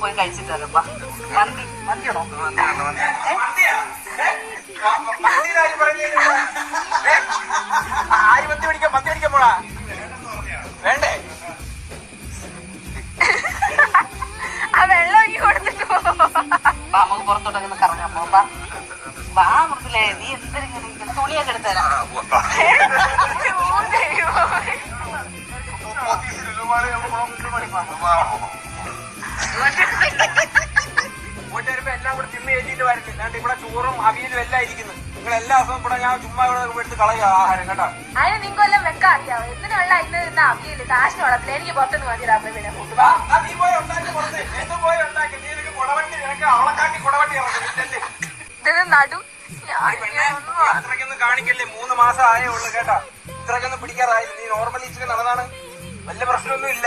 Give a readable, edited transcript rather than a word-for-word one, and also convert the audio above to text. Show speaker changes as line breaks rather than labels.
പോയി കഴിച്ചിട്ട് വരാം. മന്തി മന്തിയാണോ?
ആര് മന്തി പിടിക്കാൻ പോടാ? വേണ്ടേ?
ആ വെള്ളം ഇനി കൊടുത്തിട്ട്
നമുക്ക് പുറത്തോട്ടൊക്കെ കറങ്ങാൻ പോകാം. വാ മൃദുലേ, നീ എന്തിനെ തുണിയൊക്കെ എടുത്തരാം.
ഇങ്ങോട്ട് വരുമ്പോ എല്ലാം കൂടെ തിന്ന് കയറ്റിട്ട് വരട്ടെ. ഞാൻ ഇവിടെ ചോറും അവിയലും എല്ലാം ഇരിക്കുന്നു. നിങ്ങൾ എല്ലാ ദിവസവും ഇവിടെ ഞാൻ ചുമ്മാ ഇവിടെ എടുത്ത് കളയുക ആഹാരം കേട്ടോ.
അതിന് നിങ്ങൾക്കെല്ലാം വെക്കാൻ അറിയാവോ? എന്തിനുള്ള ഇന്ന് നിന്ന് അവിയല് കാശിന് വളർത്തില്ല. എനിക്ക് പുറത്തുനിന്ന് മതി അമ്മ പിന്നെ ഫുഡ്.
നീ പോയി ഉണ്ടാക്കി പുറത്ത് എന്ത് പോയി ഉണ്ടാക്കി. നീ എനിക്ക് കുടവണ്ടി നിനക്ക് അവളെ കാട്ടി കുടവണ്ടി ഇറങ്ങി
ഇതിന് നടു
അത്രയ്ക്കൊന്നും കാണിക്കല്ലേ. 3 മാസം ആയേ ഉള്ളു കേട്ടാ. ഇത്രയ്ക്കൊന്നും പിടിക്കാറായില്ല. നീ നോർമലി ഇച്ചിരി നടന്നാണ്. വലിയ പ്രശ്നമൊന്നും ഇല്ല.